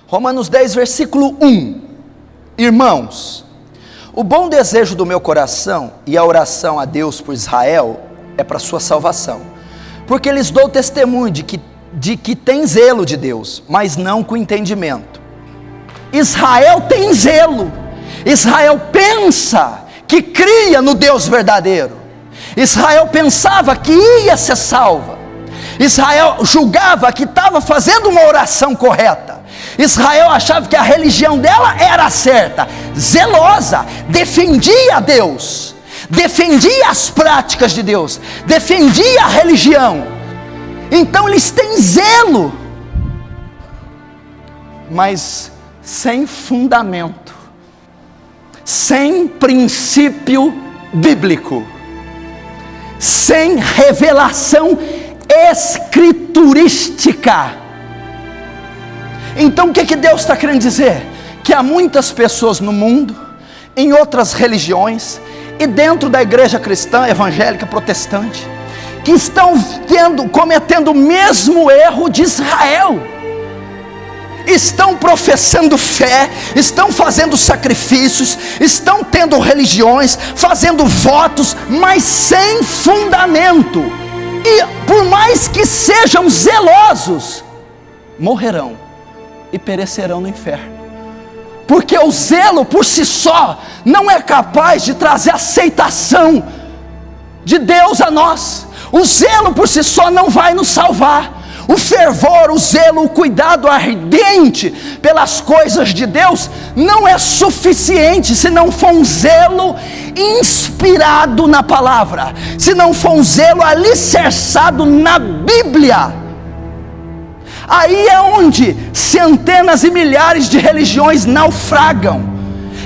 Romanos 10, versículo 1. Irmãos, o bom desejo do meu coração e a oração a Deus por Israel é para sua salvação, porque lhes dou testemunho de que tem zelo de Deus, mas não com entendimento. Israel tem zelo, Israel pensa que cria no Deus verdadeiro, Israel pensava que ia ser salva, Israel julgava que estava fazendo uma oração correta, Israel achava que a religião dela era certa, zelosa, defendia a Deus, defendia as práticas de Deus, defendia a religião. Então eles têm zelo, mas sem fundamento, sem princípio bíblico, sem revelação escriturística. Então o que Deus está querendo dizer? Que há muitas pessoas no mundo, em outras religiões, e dentro da igreja cristã, evangélica, protestante, que estão cometendo o mesmo erro de Israel. Estão professando fé, estão fazendo sacrifícios, estão tendo religiões, fazendo votos, mas sem fundamento. E por mais que sejam zelosos, morrerão e perecerão no inferno. Porque o zelo por si só não é capaz de trazer aceitação de Deus a nós. O zelo por si só não vai nos salvar. O fervor, o zelo, o cuidado ardente pelas coisas de Deus não é suficiente se não for um zelo inspirado na palavra, se não for um zelo alicerçado na Bíblia. Aí é onde centenas e milhares de religiões naufragam.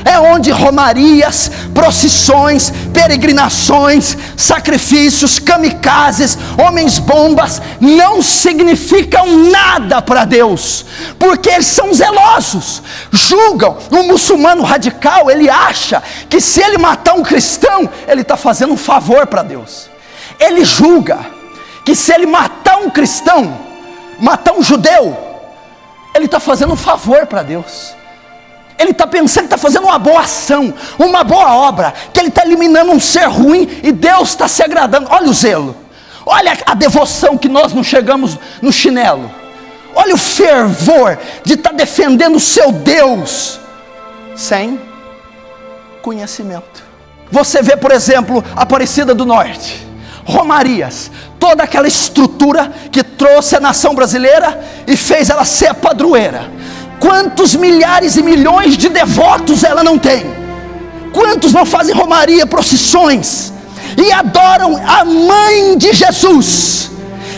É onde romarias, procissões, peregrinações, sacrifícios, kamikazes, homens bombas não significam nada para Deus, porque eles são zelosos, julgam. Um muçulmano radical, ele acha que se ele matar um cristão, ele está fazendo um favor para Deus. Ele julga que se ele matar um cristão, matar um judeu, ele está fazendo um favor para Deus. Ele está pensando que está fazendo uma boa ação, uma boa obra, que ele está eliminando um ser ruim e Deus está se agradando. Olha o zelo, olha a devoção que nós não chegamos no chinelo, olha o fervor de estar defendendo o seu Deus, sem conhecimento. Você vê, por exemplo, Aparecida do Norte, romarias, toda aquela estrutura que trouxe a nação brasileira e fez ela ser a padroeira. Quantos milhares e milhões de devotos ela não tem? Quantos não fazem romaria, procissões e adoram a mãe de Jesus?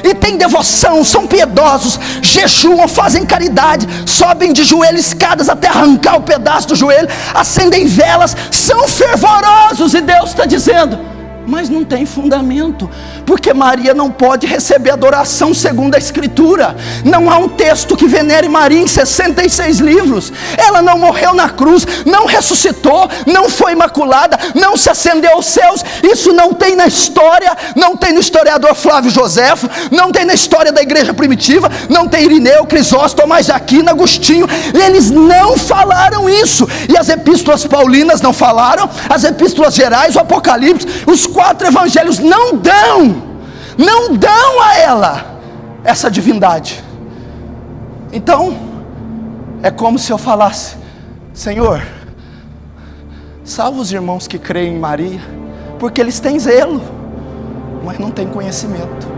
E tem devoção, são piedosos, jejuam, fazem caridade, sobem de joelho escadas até arrancar o pedaço do joelho, acendem velas, são fervorosos, e Deus está dizendo: mas não tem fundamento, porque Maria não pode receber adoração segundo a Escritura. Não há um texto que venere Maria em 66 livros. Ela não morreu na cruz, não ressuscitou, não foi imaculada, não se ascendeu aos céus. Isso não tem na história, não tem no historiador Flávio Joséfo, não tem na história da igreja primitiva, não tem Irineu, Crisóstomo, Tomás de Aquino, Agostinho. Eles não falaram isso, e as epístolas paulinas não falaram, as epístolas gerais, o Apocalipse, os 4 evangelhos não dão a ela essa divindade. Então é como se eu falasse: Senhor, salva os irmãos que creem em Maria, porque eles têm zelo, mas não têm conhecimento.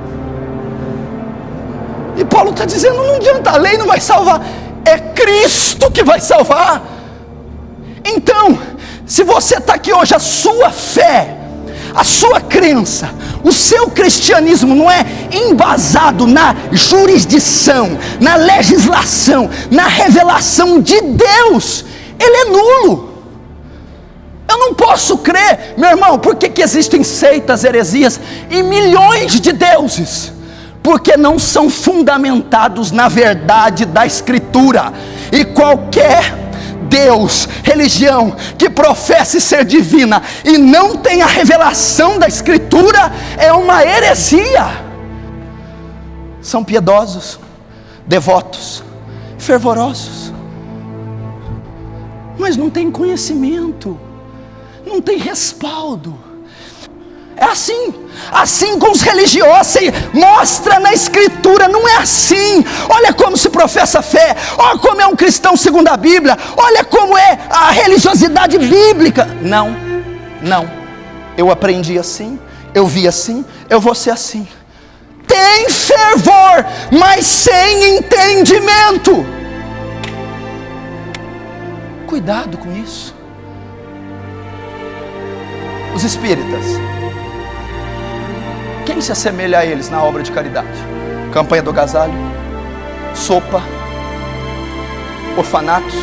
E Paulo está dizendo: não adianta, a lei não vai salvar, é Cristo que vai salvar. Então, se você está aqui hoje, a sua fé, a sua crença, o seu cristianismo não é embasado na jurisdição, na legislação, na revelação de Deus, ele é nulo. Eu não posso crer, meu irmão. Por que existem seitas, heresias e milhões de deuses? Porque não são fundamentados na verdade da Escritura. E qualquer Deus, religião que professe ser divina e não tem a revelação da Escritura é uma heresia. São piedosos, devotos, fervorosos, mas não tem conhecimento, não tem respaldo. É assim com os religiosos. Mostra na Escritura, não é assim. Olha como se professa a fé, olha como é um cristão segundo a Bíblia, olha como é a religiosidade bíblica. Não, eu aprendi assim, eu vi assim, eu vou ser assim. Tem fervor, mas sem entendimento. Cuidado com isso. Os espíritas, quem se assemelha a eles na obra de caridade? Campanha do Agasalho, sopa, orfanatos,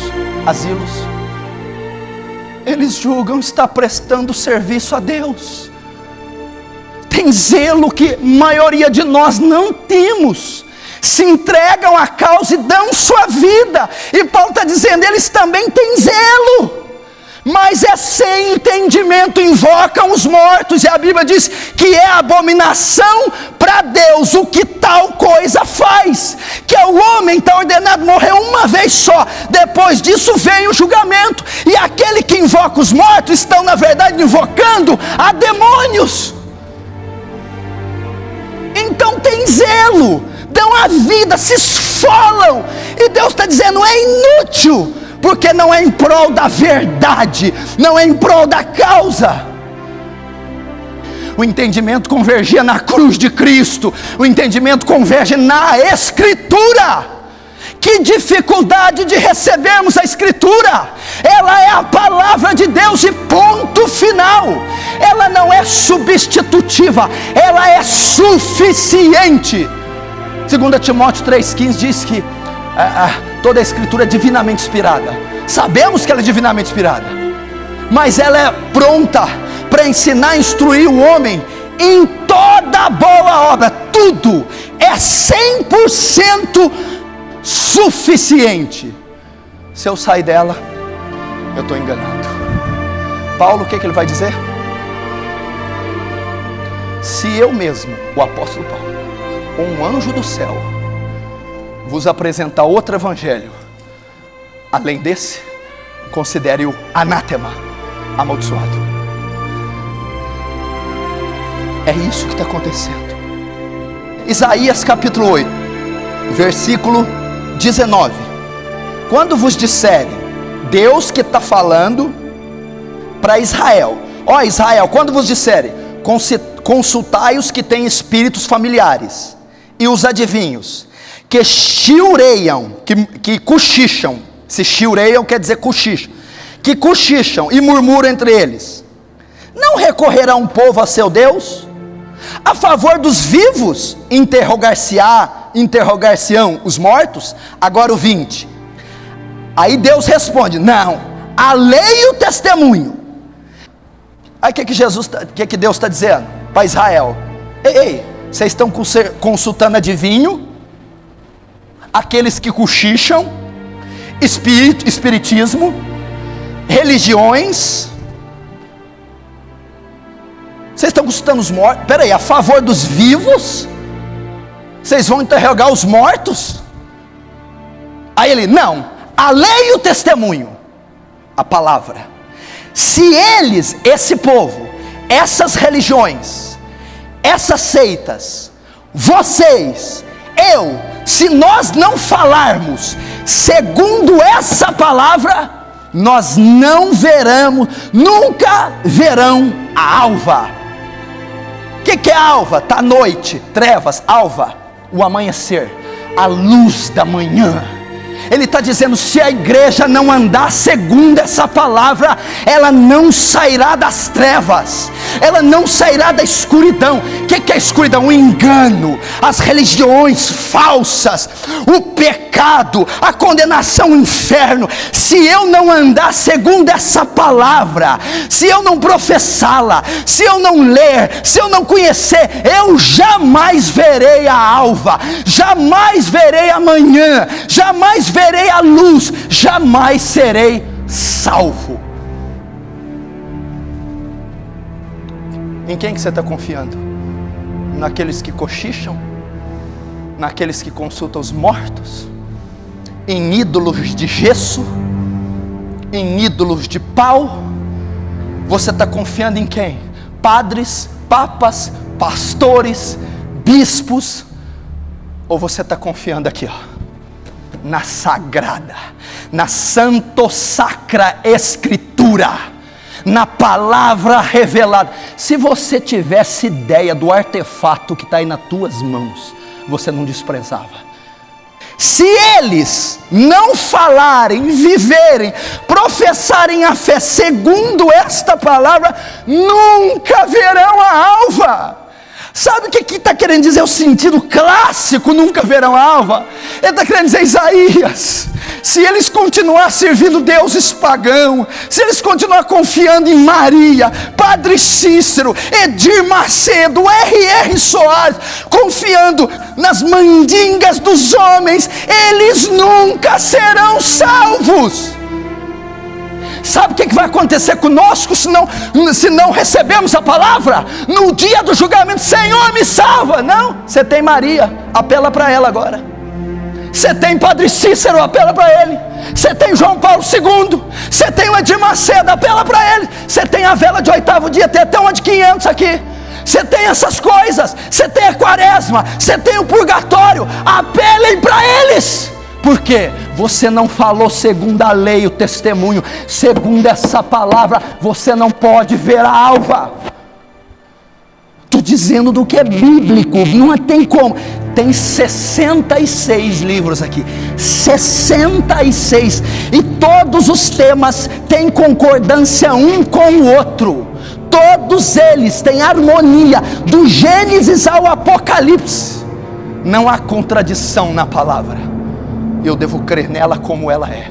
asilos. Eles julgam estar prestando serviço a Deus. Tem zelo que a maioria de nós não temos. Se entregam à causa e dão sua vida. E Paulo está dizendo, eles também têm zelo, mas é sem entendimento, invocam os mortos, e a Bíblia diz que é abominação para Deus o que tal coisa faz, que o homem está ordenado morrer uma vez só, depois disso vem o julgamento, e aquele que invoca os mortos, estão na verdade invocando a demônios. Então tem zelo, dão a vida, se esfolam, e Deus está dizendo, é inútil, porque não é em prol da verdade, não é em prol da causa. O entendimento convergia na cruz de Cristo, o entendimento converge na Escritura. Que dificuldade de recebermos a Escritura. Ela é a palavra de Deus e ponto final. Ela não é substitutiva, ela é suficiente. 2 Timóteo 3,15 diz que toda a Escritura é divinamente inspirada. Sabemos que ela é divinamente inspirada, mas ela é pronta para ensinar e instruir o homem em toda boa obra. Tudo é 100% suficiente. Se eu sair dela, eu estou enganado. Paulo, o que ele vai dizer? Se eu mesmo, o apóstolo Paulo, ou um anjo do céu, vos apresentar outro evangelho além desse, considere-o anátema, amaldiçoado. É isso que está acontecendo. Isaías capítulo 8, versículo 19. Quando vos disserem, Deus que está falando para Israel, ó Israel, quando vos disserem, consultai os que têm espíritos familiares e os adivinhos, que chiureiam, que cochicham. Se chiureiam quer dizer cochicham, que cochicham e murmuram entre eles. Não recorrerá um povo a seu Deus? A favor dos vivos interrogar-se-ão os mortos? Agora o 20. Aí Deus responde, não, a lei e o testemunho. Aí o que Deus está dizendo para Israel? Ei, vocês estão consultando adivinho, aqueles que cochicham, espiritismo, religiões. Vocês estão consultando os mortos? Espera aí, a favor dos vivos? Vocês vão interrogar os mortos? Aí ele, não, a lei e o testemunho, a palavra. Se eles, esse povo, essas religiões, essas seitas, vocês, eu, se nós não falarmos segundo essa palavra, nós não veremos, nunca verão a alva. O que é alva? Está à noite, trevas, alva, o amanhecer, a luz da manhã. Ele está dizendo, se a igreja não andar segundo essa palavra, ela não sairá das trevas, ela não sairá da escuridão. O que é a escuridão? O engano, as religiões falsas, o pecado, a condenação ao inferno. Se eu não andar segundo essa palavra, se eu não professá-la, se eu não ler, se eu não conhecer, eu jamais verei a alva, jamais verei a manhã, jamais verei a luz, jamais serei salvo. Em quem que você está confiando? Naqueles que cochicham? Naqueles que consultam os mortos? Em ídolos de gesso? em ídolos de pau? Você está confiando em quem? Padres, papas, pastores, bispos? Ou você está confiando aqui, ó, na sagrada, na santo sacra escritura, na palavra revelada? Se você tivesse ideia do artefato que está aí nas tuas mãos, você não desprezava. Se eles não falarem, viverem, professarem a fé segundo esta palavra, nunca verão a alva. Sabe o que está querendo dizer o sentido clássico, nunca verão a alva? Ele está querendo dizer, Isaías, se eles continuar servindo deuses pagãos, se eles continuar confiando em Maria, Padre Cícero, Edir Macedo, R.R. Soares, confiando nas mandingas dos homens, eles nunca serão salvos. Sabe o que vai acontecer conosco se não recebemos a palavra? No dia do julgamento, Senhor, me salva. Não, você tem Maria, apela para ela agora. Você tem Padre Cícero, apela para ele. Você tem João Paulo II. Você tem o Edir Macedo, apela para ele. Você tem a vela de 8º dia, tem até uma de 500 aqui. Você tem essas coisas. Você tem a quaresma, você tem o purgatório. Apelem para eles. Por quê? Você não falou segundo a lei, o testemunho. Segundo essa palavra, você não pode ver a alva. Estou dizendo do que é bíblico, não tem como. Tem 66 livros aqui, 66, e todos os temas têm concordância um com o outro. Todos eles têm harmonia, do Gênesis ao Apocalipse. Não há contradição na palavra. Eu devo crer nela como ela é,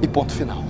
e ponto final.